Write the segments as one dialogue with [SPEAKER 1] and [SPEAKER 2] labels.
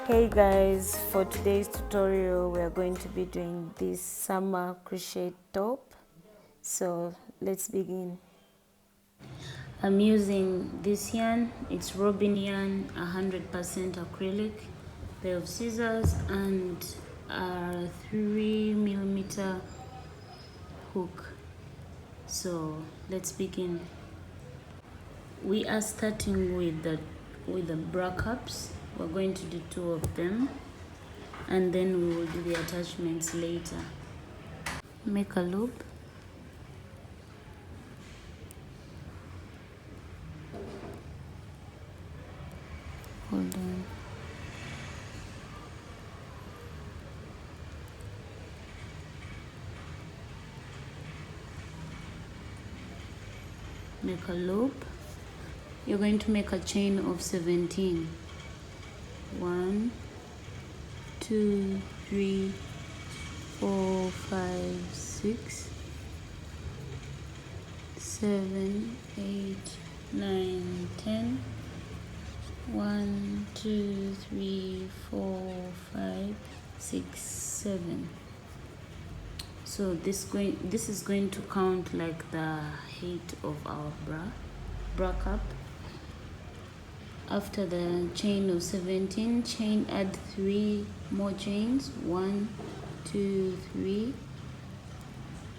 [SPEAKER 1] Hey guys, for today's tutorial we are going to be doing this summer crochet top. So let's begin. I'm using this yarn, it's Robin yarn, 100% acrylic, pair of scissors and a 3mm hook. So let's begin. We are starting with the bra cups. We're going to do 2 of them and then we will do the attachments later. Make a loop. Hold on. Make a loop. You're going to make a chain of 17. 1, 2, 3, 4, 5, 6, 7, 8, 9, 10. 1, 2, 3, 4, 5, 6, 7. So this is going to count like the height of our bra cup. After the chain of 17, add 3 more chains. 1, 2, 3.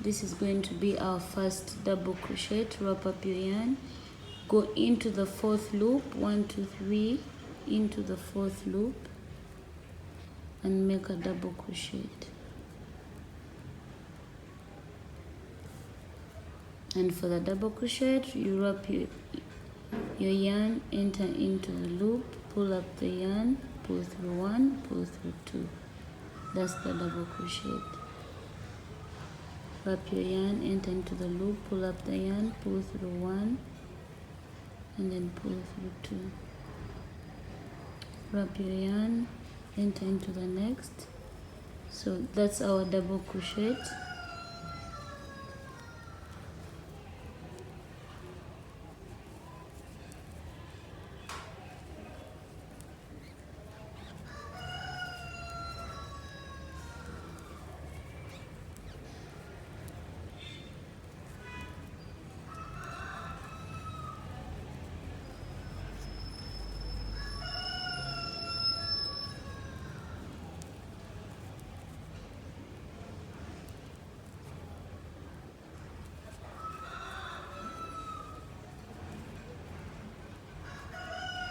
[SPEAKER 1] This is going to be our first double crochet. Wrap up your yarn, go into the 4th loop, 1, 2, 3, into the 4th loop and make a double crochet. And for the double crochet, you wrap your yarn, enter into the loop, pull up the yarn, pull through 1, pull through 2. That's the double crochet. Wrap your yarn, enter into the loop, pull up the yarn, pull through 1 and then pull through 2. Wrap your yarn, enter into the next. So that's our double crochet.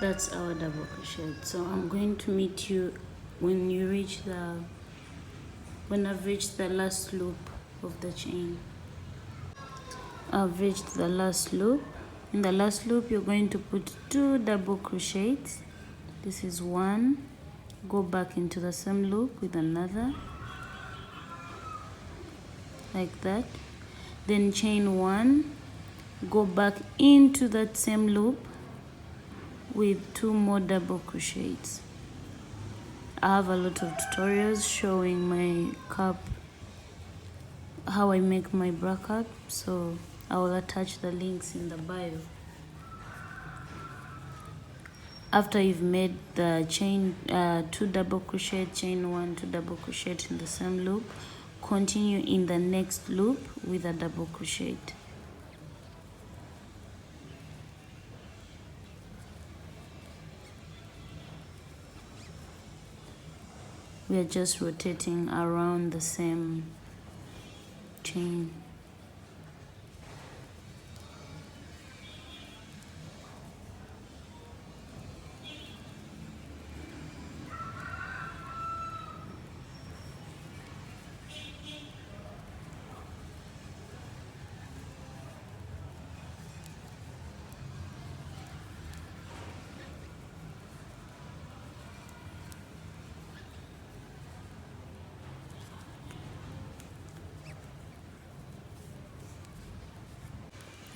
[SPEAKER 1] That's our double crochet. So I'm going to meet you when I've reached the last loop of the chain. I've reached the last loop. In the last loop you're going to put 2 double crochets. This is 1. Go back into the same loop with another, like that. Then chain 1, go back into that same loop with 2 more double crochets. I have a lot of tutorials showing my cup, how I make my bra cup, so I will attach the links in the bio. After you've made the chain 2 double crochet, chain 1, 2 double crochet in the same loop, continue in the next loop with a double crochet. We are just rotating around the same chain.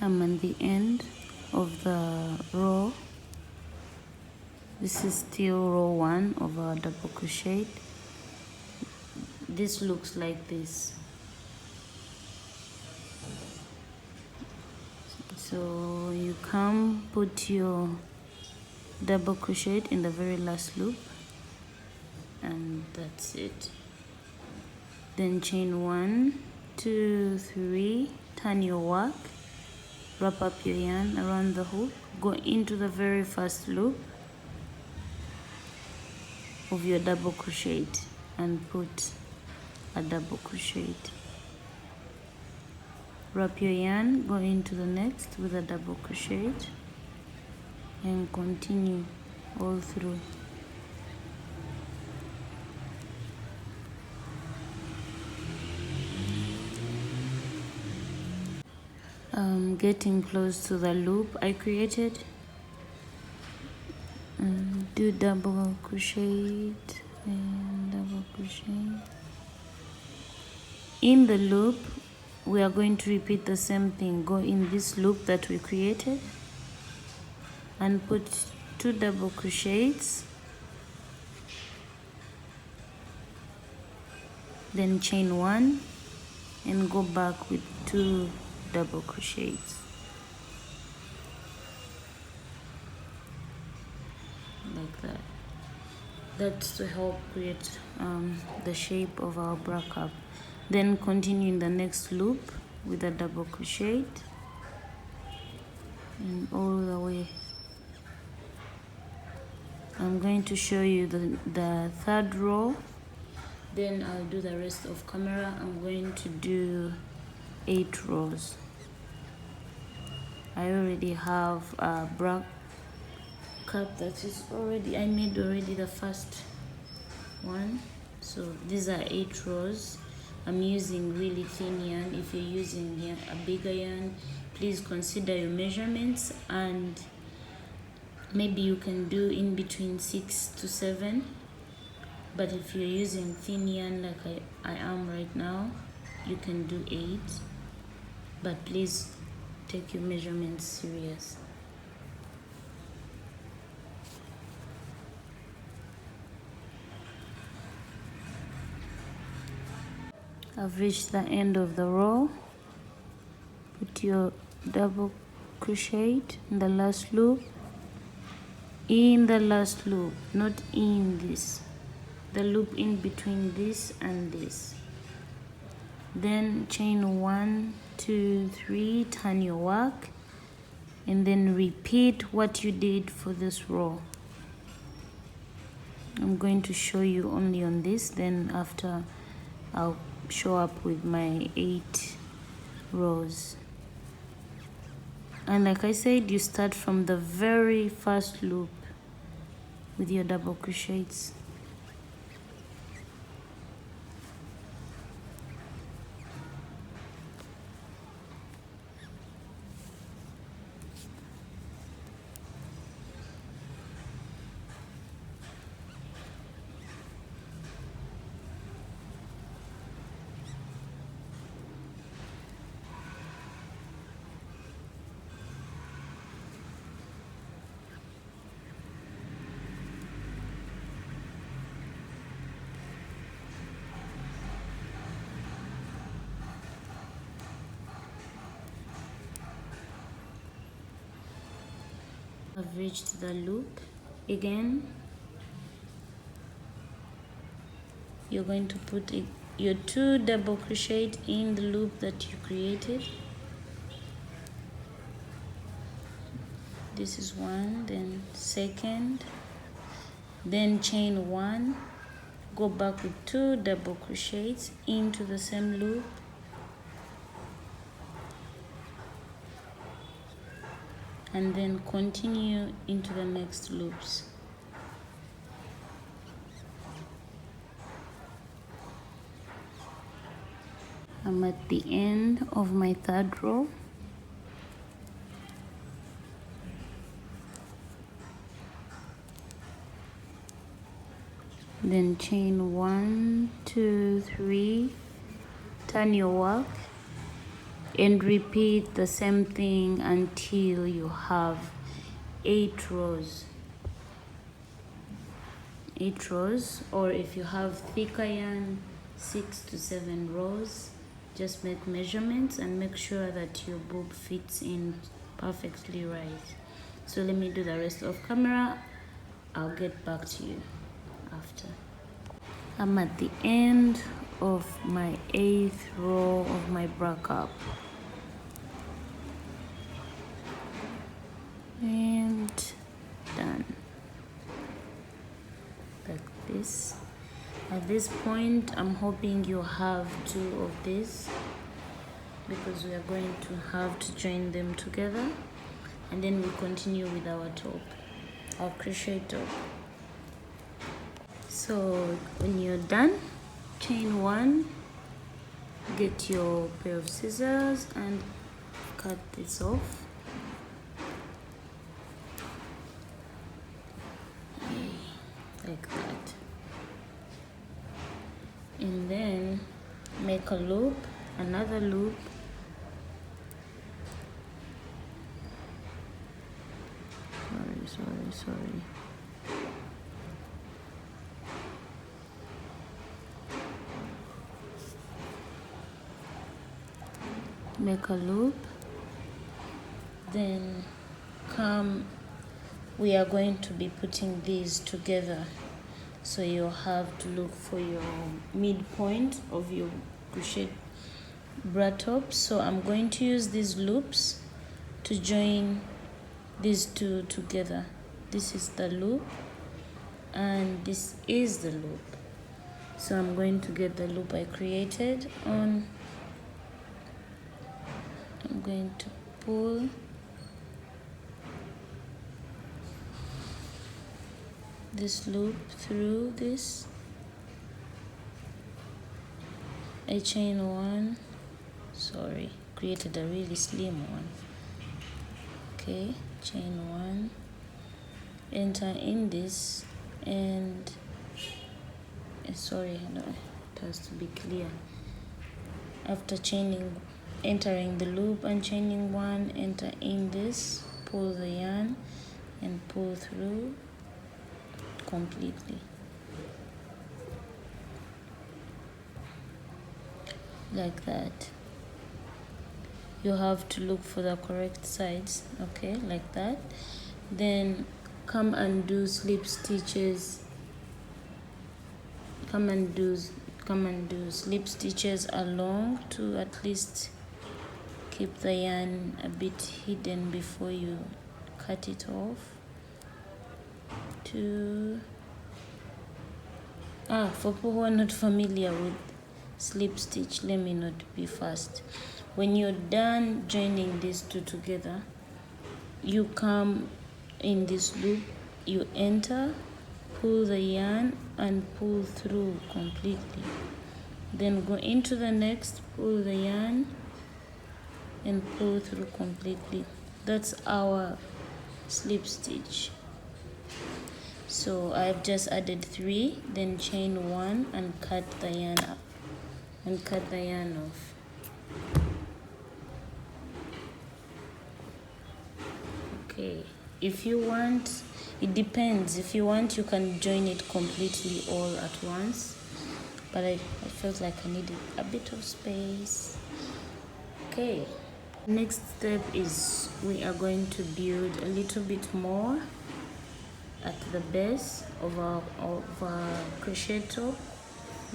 [SPEAKER 1] I'm at the end of the row. This is still row 1 of our double crochet. This looks like this. So you come, put your double crochet in the very last loop, and that's it. Then chain 1, 2, 3, turn your work, wrap up your yarn around the hook, go into the very first loop of your double crochet and put a double crochet. Wrap your yarn, go into the next with a double crochet and continue all through. Getting close to the loop I created, do double crochet and double crochet. In the loop we are going to repeat the same thing. Go in this loop that we created and put 2 double crochets, then chain 1 and go back with 2 double crochets like that. That's to help create the shape of our bra cup. Then continue in the next loop with a double crochet and all the way. I'm going to show you the third row, then I'll do the rest of camera. I'm going to do 8 rows. I already have a bra cup that is already, I made already the first one. So these are 8 rows. I'm using really thin yarn. If you're using a bigger yarn, please consider your measurements, and maybe you can do in between 6 to 7. But if you're using thin yarn like I am right now, you can do 8. But please take your measurements serious. I've reached the end of the row. Put your double crochet in the last loop. In the last loop, not in this. The loop in between this and this. Then chain 1, 2, 3, turn your work, and then repeat what you did for this row. I'm going to show you only on this, then after I'll show up with my 8 rows. And like I said, you start from the very first loop with your double crochets. I've reached the loop again. You're going to put your 2 double crochet in the loop that you created. This is 1, then second, then chain 1, go back with 2 double crochets into the same loop, and then continue into the next loops. I'm at the end of my 3rd row. Then chain 1, 2, 3, turn your work, and repeat the same thing until you have 8 rows. 8 rows, or if you have thicker yarn, 6 to 7 rows. Just make measurements and make sure that your boob fits in perfectly right. So let me do the rest of camera. I'll get back to you after. I'm at the end of my 8th row of my bra cup. And done. Like this. At this point, I'm hoping you have 2 of this, because we are going to have to join them together, and then we'll continue with our top, our crochet top. So when you're done, chain 1, get your pair of scissors and cut this off. Like that. And then make a loop, another loop. Sorry. Make a loop, then we are going to be putting these together, so you'll have to look for your midpoint of your crochet bra top. So I'm going to use these loops to join these 2 together. This is the loop and this is the loop. So I'm going to get the loop I created on. I'm going to pull this loop through this. I chain 1, created a really slim one. Okay, chain 1, enter in this, and it has to be clear. After entering the loop and chaining 1, enter in this, pull the yarn and pull through completely, like that. You have to look for the correct sides, okay, like that. Then come and do slip stitches. Come and do slip stitches along to at least keep the yarn a bit hidden before you cut it off. For people who are not familiar with slip stitch, let me not be fast. When you're done joining these 2 together, you come in this loop, you enter, pull the yarn and pull through completely. Then go into the next, pull the yarn and pull through completely. That's our slip stitch. So I've just added 3, then chain 1 and cut the yarn up and cut the yarn off. Okay, if you want, it depends. If you want, you can join it completely all at once, but I felt like I needed a bit of space. Okay, next step is we are going to build a little bit more at the base of our crochet top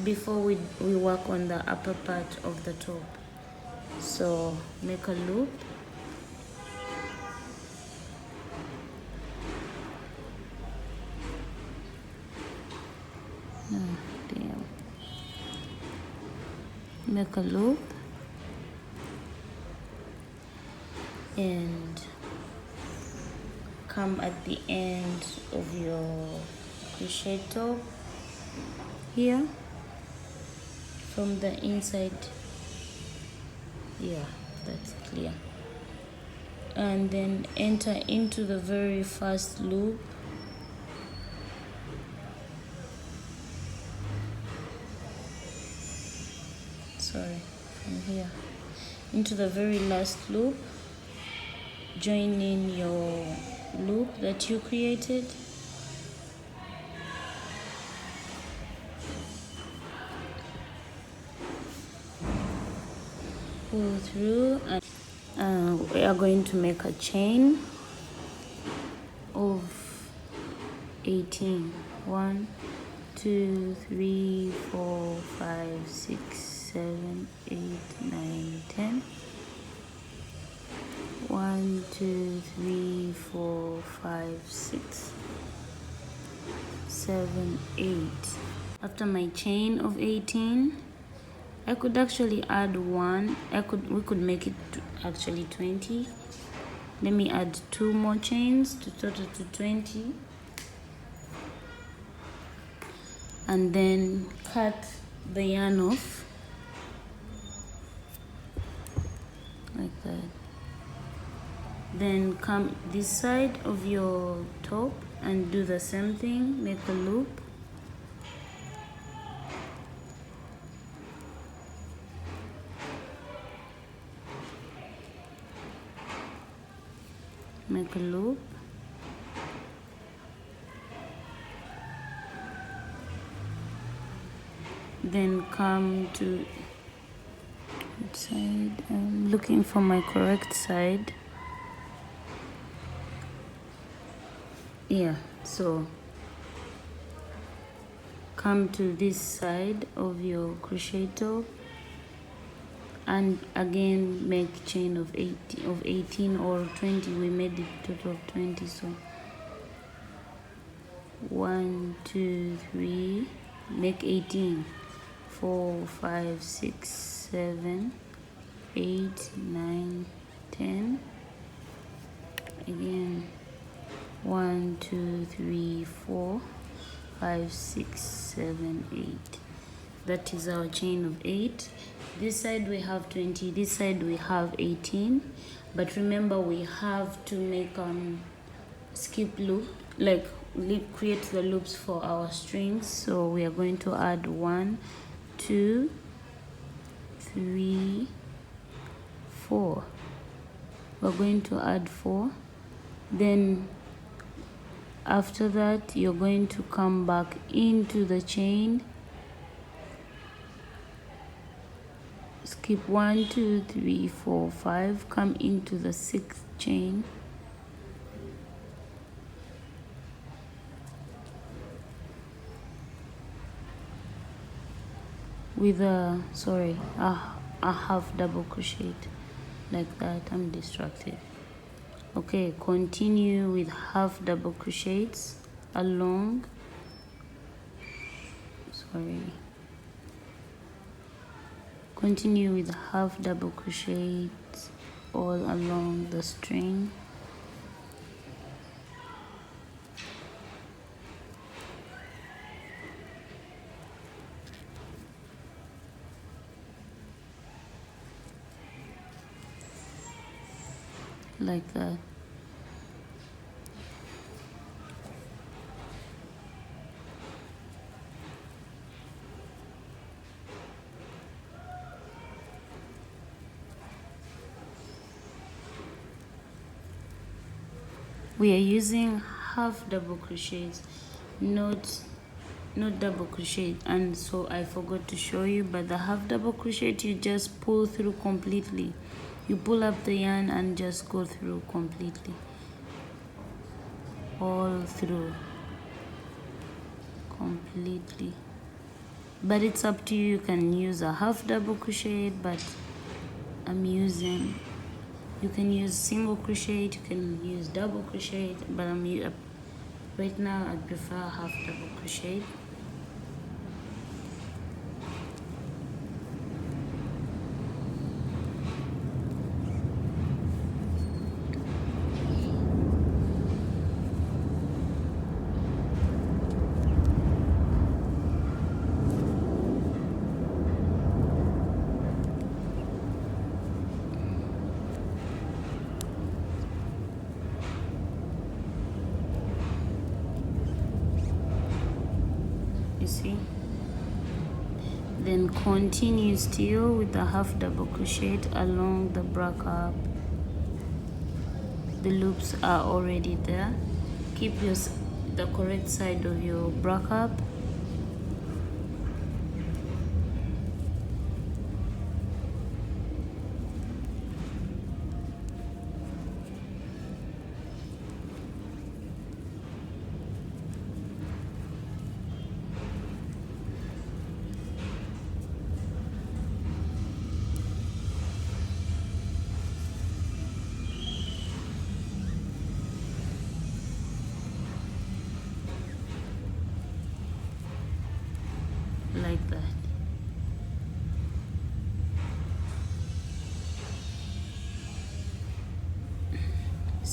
[SPEAKER 1] before we work on the upper part of the top. So make a loop, make a loop and come at the end of your crochet top here from the inside. Yeah, that's clear. And then enter into the very first loop. From here into the very last loop, join in your loop that you created, pull through, and we are going to make a chain of 18. 1, 2 3 4 5 6 7 8 9 10. 1 2 3 4 5 6 7 8. After my chain of 18, I could actually add one. We could make it actually 20. Let me add 2 more chains to total to 20, and then cut the yarn off like that. Then come this side of your top and do the same thing. Make a loop. Make a loop. Then come to which side? I'm looking for my correct side. Yeah, so come to this side of your crochet top and again make chain of 18 or 20. We made it total of 20, so 1 2 3, make 18. 4 5 6 7 8 9 10. Again 1 2 3 4 5 6 7 8. That is our chain of 8. This side we have 20, this side we have 18, but remember we have to make skip loop, like create the loops for our strings. So we are going to add 1 2 3 4. We're going to add 4. Then after that you're going to come back into the chain, skip 1 2 3 4 5, come into the 6th chain, with a half double crochet like that. I'm distracted. Okay, continue with half double crochets along, continue with half double crochets all along the string. Like that. We are using half double crochets, not double crochet, and so I forgot to show you, but the half double crochet you just pull through completely. You pull up the yarn and just go through completely, all through completely. But it's up to you. You can use a half double crochet, but you can use single crochet, you can use double crochet, but right now I prefer half double crochet. See, then continue still with the half double crochet along the bracket. The loops are already there. Keep the correct side of your bracket.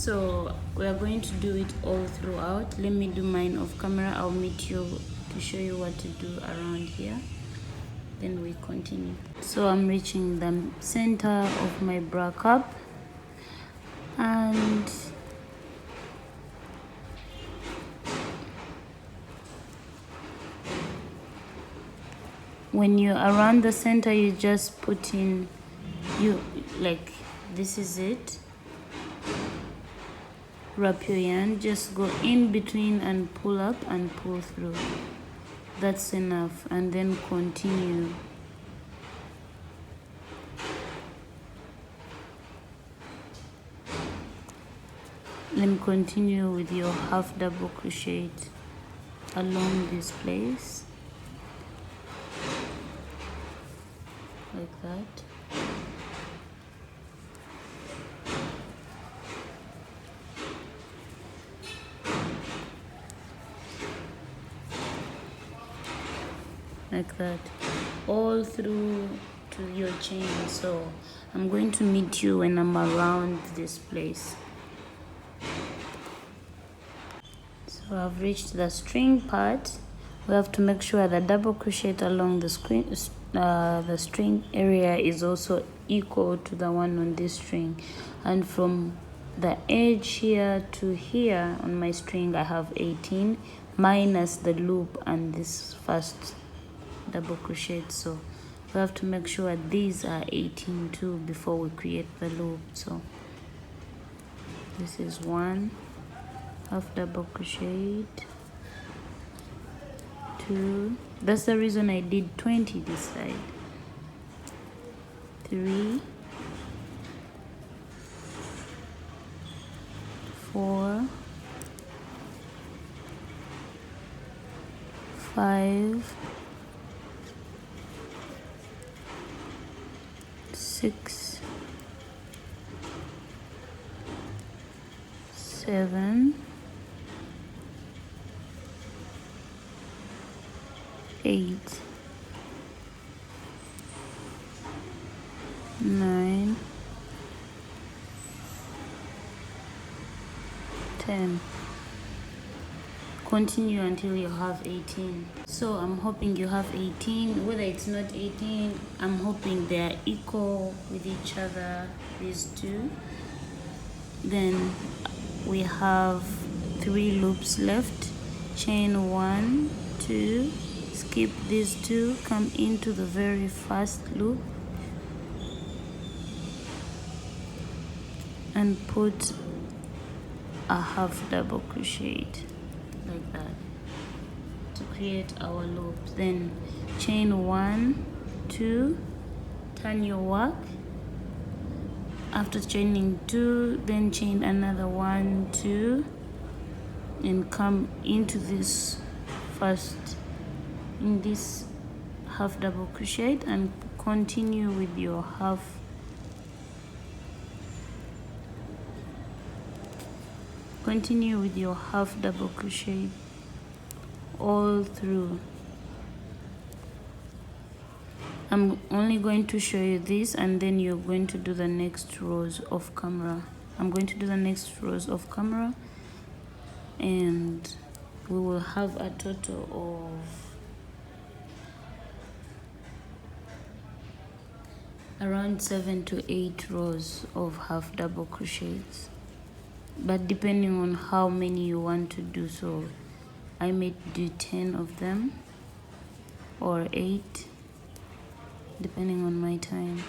[SPEAKER 1] So we are going to do it all throughout. Let me do mine off camera. I'll meet you to show you what to do around here, then we continue. So I'm reaching the center of my bra cup, and when you're around the center, you just put in, like this is it. Wrap your yarn, just go in between and pull up and pull through. That's enough, and then continue. Then continue with your half double crochet along this place, like that. Like that, all through to your chain. So I'm going to meet you when I'm around this place. So I've reached the string part. We have to make sure the double crochet along the string area is also equal to the one on this string, and from the edge here to here on my string I have 18 minus the loop and this first double crochet. So we have to make sure these are 18 too before we create the loop. So this is one half double crochet, 2, that's the reason I did 20 this side, 3, 4, 5, 6, 7, 8, 9, 10. Continue until you have 18. So I'm hoping you have 18. Whether it's not 18, I'm hoping they are equal with each other, these two. Then we have 3 loops left. Chain 1, 2, skip these 2, come into the very first loop and put a half double crochet like that to create our loop. Then chain 1, 2, turn your work. After chaining 2, then chain another 1, 2, and come into this first, in this half double crochet, and continue with your half double crochet all through. I'm only going to show you this, and then you're going to do the next rows off camera. I'm going to do the next rows off camera, and we will have a total of around 7 to 8 rows of half double crochets, but depending on how many you want to do. So I may do 10 of them or 8, depending on my time.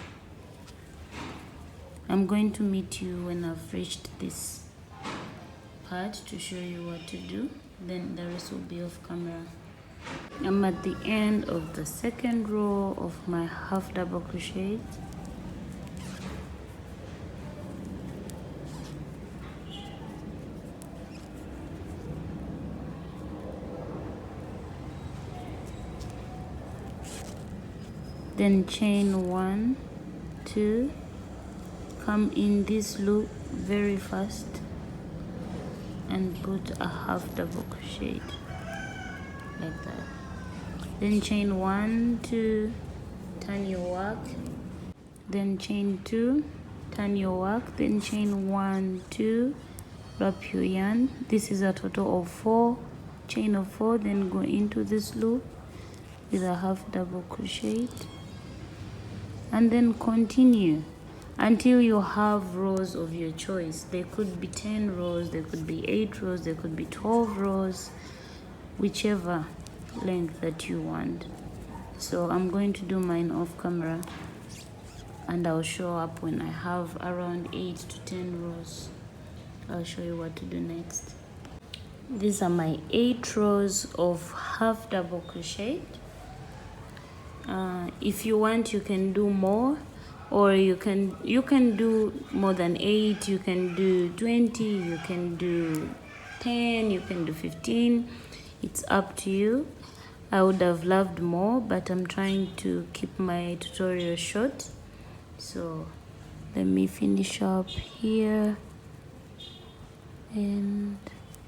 [SPEAKER 1] I'm going to meet you when I've reached this part to show you what to do, then the rest will be off camera. I'm at the end of the second row of my half double crochet. Then chain 1, 2, come in this loop very fast and put a half double crochet like that. Then chain 1, 2, turn your work, then chain 2, turn your work, then chain 1, 2, wrap your yarn. This is a total of 4 chain of 4, then go into this loop with a half double crochet and then continue until you have rows of your choice. There could be 10 rows, there could be 8 rows, there could be 12 rows, whichever length that you want. So I'm going to do mine off camera and I'll show up when I have around 8 to 10 rows. I'll show you what to do next. These are my 8 rows of half double crochet. If you want, you can do more, or you can do more than 8. You can do 20, you can do 10, you can do 15. It's up to you. I would have loved more, but I'm trying to keep my tutorial short. So let me finish up here, and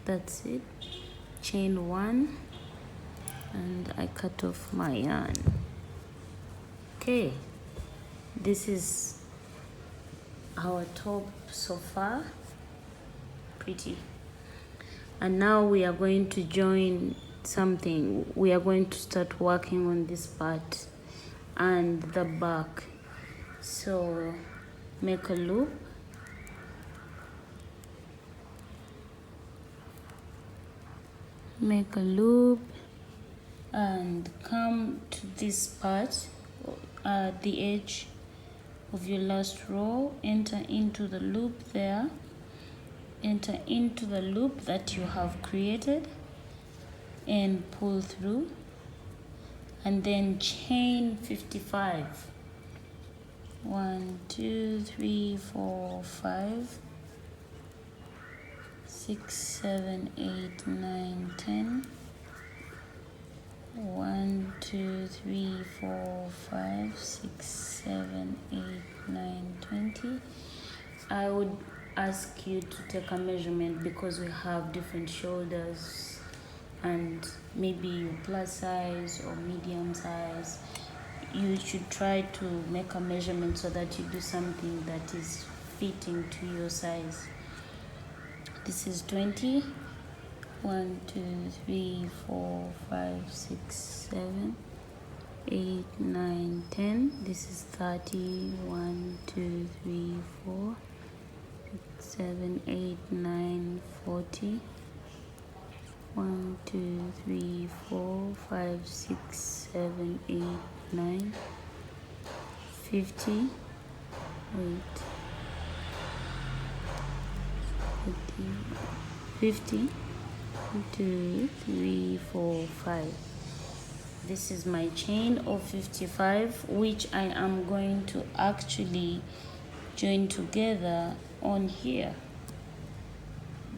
[SPEAKER 1] that's it. Chain 1 and I cut off my yarn. Okay, this is our top so far. Pretty. And now we are going to join something. We are going to start working on this part and the back. So make a loop, and come to this part at the edge of your last row. Enter into the loop there, enter into the loop that you have created and pull through, and then chain 55. 1 2 3 4 5 6 7 8 9 10. 1 2 3 4 5 6 7 8 9 20. I would ask you to take a measurement because we have different shoulders, and maybe plus size or medium size. You should try to make a measurement so that you do something that is fitting to your size. This is 20. 1 2 3 4 5 6 7 8 9 10. This is 30. 1 2 3 4 6 7 8 9 40. 1 2 3 4 5 6 7 8 9 50. Wait. 50. 2 3 4 5. This is my chain of 55, which I am going to actually join together on here,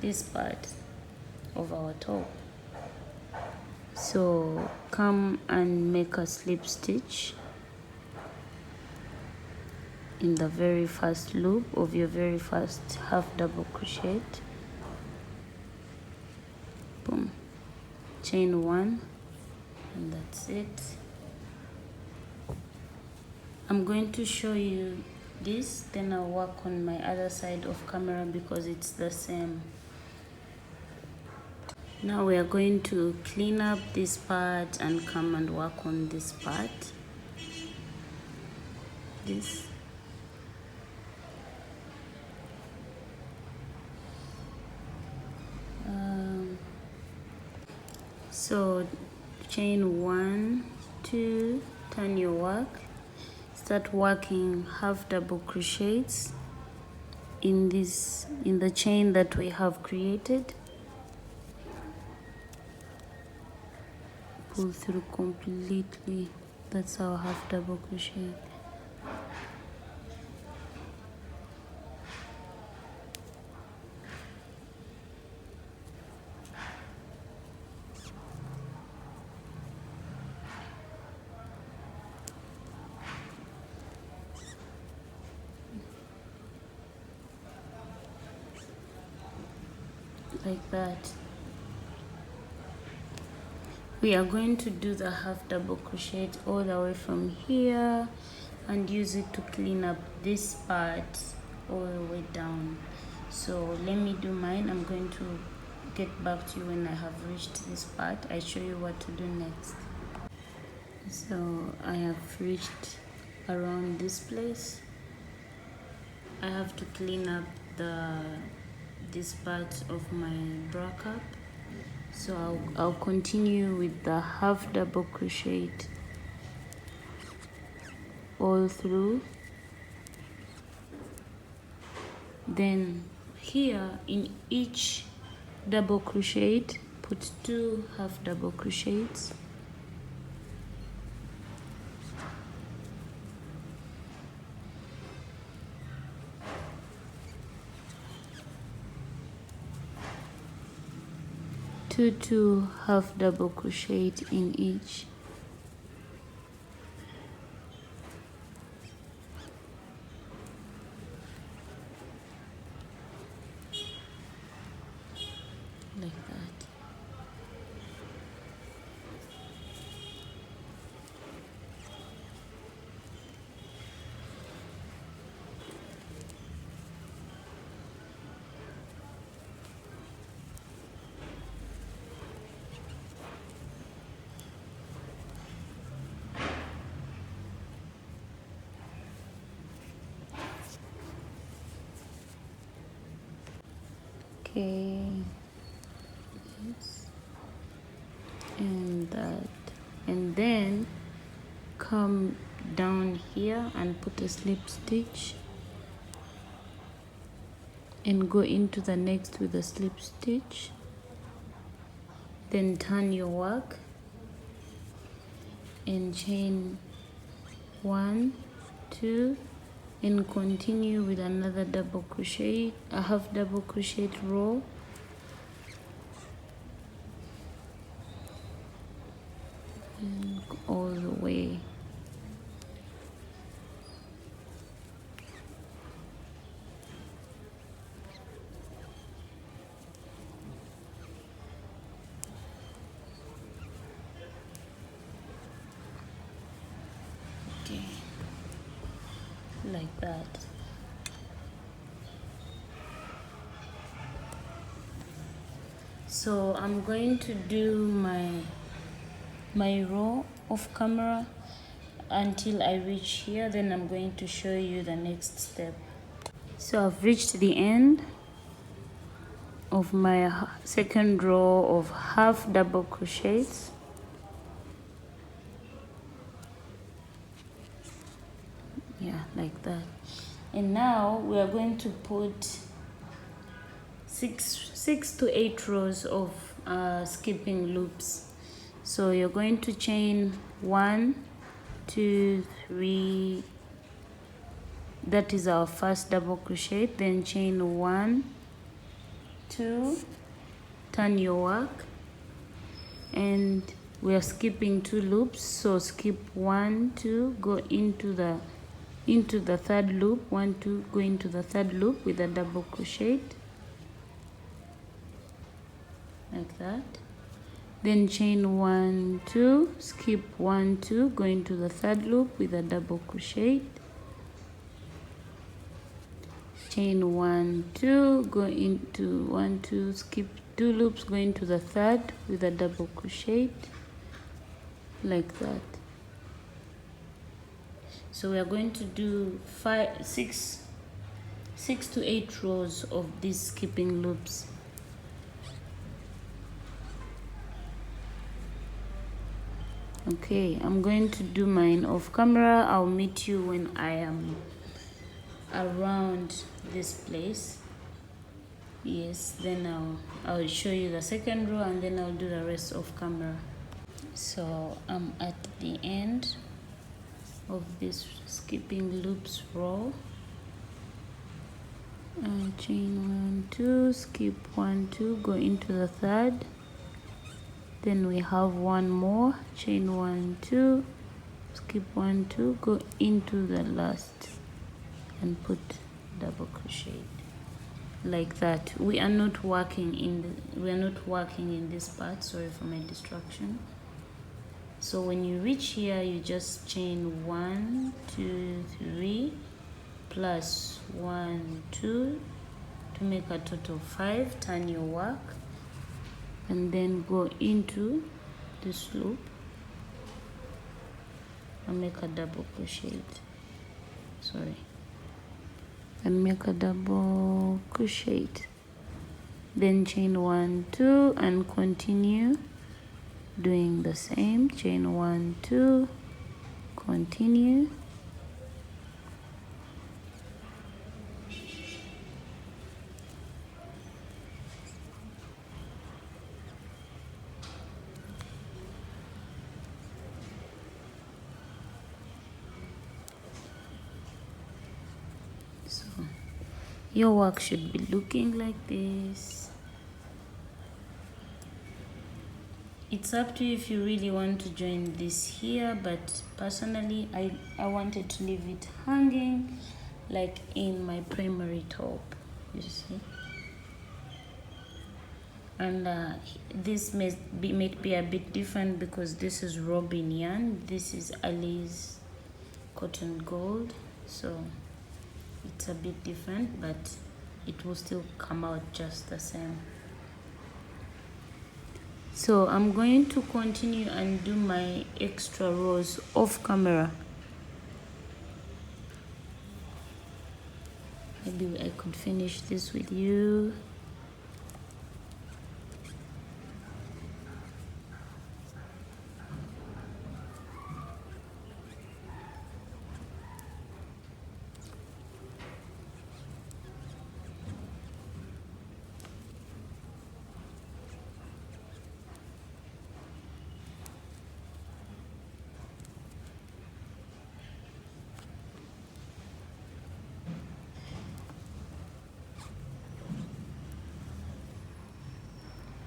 [SPEAKER 1] this part of our top. So come and make a slip stitch in the very first loop of your very first half double crochet. Boom, chain 1, and that's it. I'm going to show you this, then I'll work on my other side of camera because it's the same. Now we are going to clean up this part and come and work on this part. This. So chain 1 2, turn your work, start working half double crochets in the chain that we have created. Pull through completely. That's our half double crochet. Like that. We are going to do the half double crochet all the way from here and use it to clean up this part all the way down. So let me do mine. I'm going to get back to you when I have reached this part. I show you what to do next. So I have reached around this place. I have to clean up this part of my bra cup. So I'll continue with the half double crochet all through. Then here in each double crochet, put 2 half double crochets. Two half double crochet in each. Like that. Okay, yes, and that, and then come down here and put a slip stitch and go into the next with a slip stitch. Then turn your work and chain 1, 2, and continue with another double crochet, a half double crochet row. And all the way. Okay, like that. So I'm going to do my row off camera until I reach here, then I'm going to show you the next step. So I've reached the end of my second row of half double crochets. Yeah, like that. And now we are going to put six to 8 rows of skipping loops. So you're going to chain 1, 2, 3. That is our first double crochet. Then chain 1, 2, turn your work, and we are skipping 2 loops. So skip 1, 2, go into the third loop. 1, 2, go into the third loop with a double crochet, like that. Then chain 1, 2, skip 1, 2, go into the third loop with a double crochet, chain 1, 2, go into 1, 2, skip 2 loops, go into the third with a double crochet, like that. So we are going to do 6 to 8 rows of these skipping loops. Okay, I'm going to do mine off camera. I'll meet you when I am around this place. Yes, then I'll show you the second row, and then I'll do the rest off camera. So I'm at the end of this skipping loops row. Chain 1, 2, skip 1, 2, go into the third. Then we have one more, chain 1, 2, skip 1, 2, go into the last and put double crochet, like that. We are not working in this part. Sorry for my distraction. So when you reach here, you just chain 1, 2, 3 plus 1, 2 to to make a total of 5. Turn your work and then go into this loop and make a double crochet, and make a double crochet, then chain 1, 2 and continue doing the same. Chain 1, 2, continue, so your work should be looking like this. It's up to you if you really want to join this here, but personally I wanted to leave it hanging like in my primary top, you see. And this may be a bit different because this is Robin yarn, this is Ali's cotton gold, so it's a bit different, but it will still come out just the same. So I'm going to continue and do my extra rows off camera. Maybe I could finish this with you.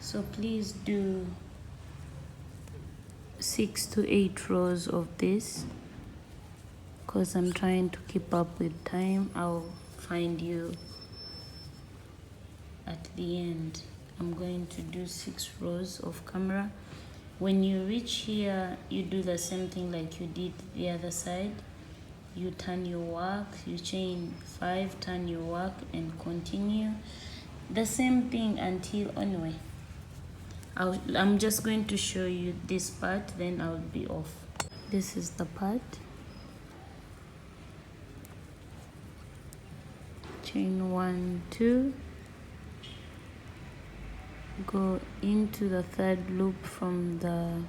[SPEAKER 1] So please do 6 to 8 rows of this because I'm trying to keep up with time. I'll find you at the end. I'm going to do 6 rows of camera. When you reach here, you do the same thing like you did the other side. You turn your work, you chain 5, turn your work and continue the same thing until anyway. I'm just going to show you this part, then I'll be off. This is the part. Chain 1, 2, go into the third loop from the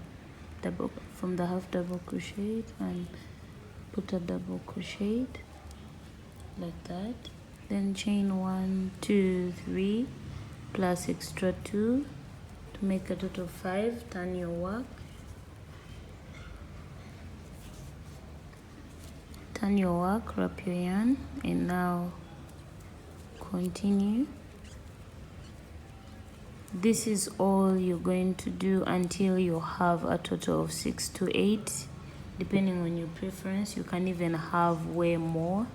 [SPEAKER 1] half double crochet and put a double crochet like that, then chain 1, 2, 3 plus extra 2 to make a total of 5. Turn your work, wrap your yarn and now continue. This is all you're going to do until you have a total of 6 to 8 depending on your preference. You can even have way more,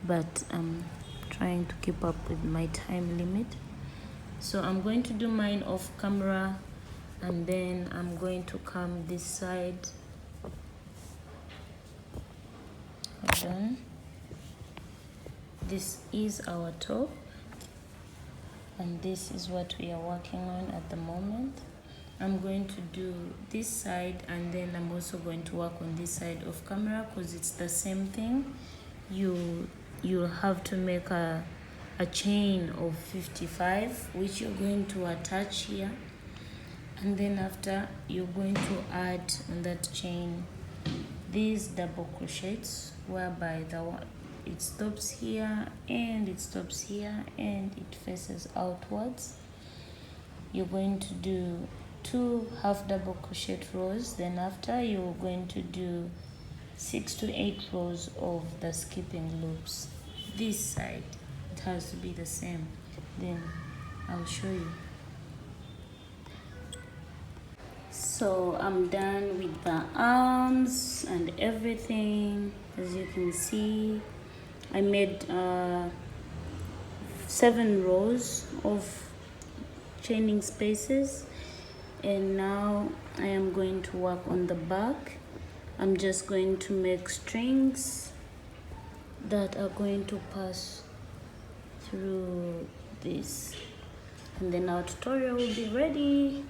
[SPEAKER 1] but I'm trying to keep up with my time limit. So I'm going to do mine off camera and then I'm going to come this side. Done. This is our top and this is what we are working on at the moment. I'm going to do this side and then I'm also going to work on this side of camera because it's the same thing. You'll have to make a chain of 55 which you're going to attach here, and then after you're going to add on that chain these double crochets whereby it stops here and it stops here and it faces outwards. You're going to do 2 half double crochet rows, then after you're going to do 6 to 8 rows of the skipping loops. This side it has to be the same, then I'll show you. So I'm done with the arms and everything. As you can see, I made 7 rows of chaining spaces, and now I am going to work on the back. I'm just going to make strings that are going to pass through this, and then our tutorial will be ready.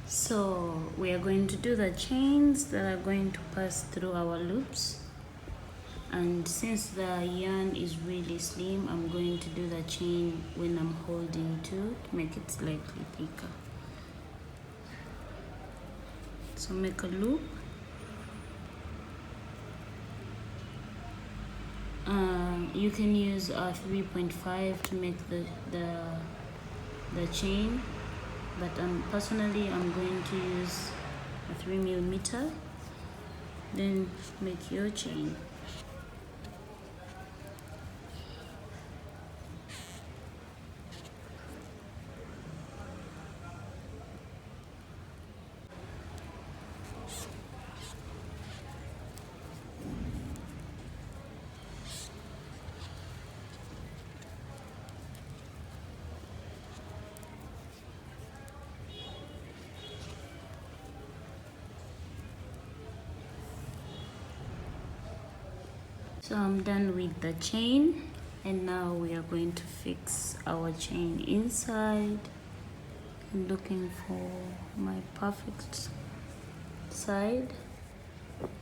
[SPEAKER 1] So we are going to do the chains that are going to pass through our loops, and since the yarn is really slim, I'm going to do the chain when I'm holding to make it slightly thicker. So make a loop. You can use a 3.5 to make the chain, but personally I'm going to use a 3mm. Then make your chain. So I'm done with the chain, and now we are going to fix our chain inside. I'm looking for my perfect side.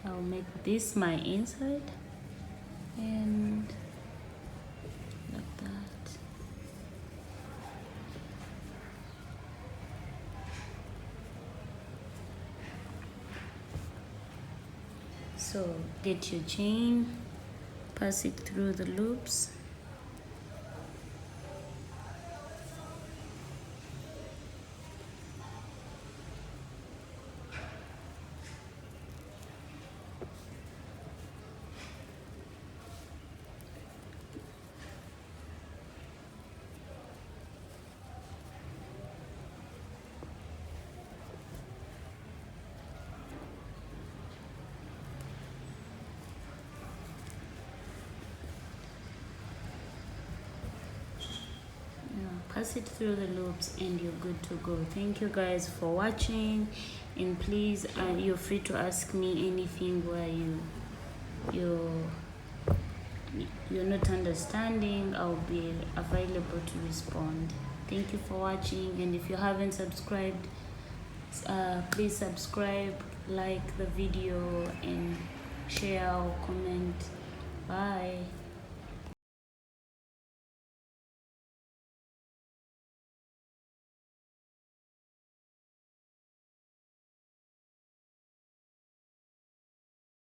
[SPEAKER 1] I'll make this my inside, and like that. So get your chain, pass it through the loops. Pass it through the loops and you're good to go. Thank you guys for watching, and please you're free to ask me anything where you're not understanding. I'll be available to respond. Thank you for watching, and if you haven't subscribed, please subscribe, like the video, and share or comment. Bye.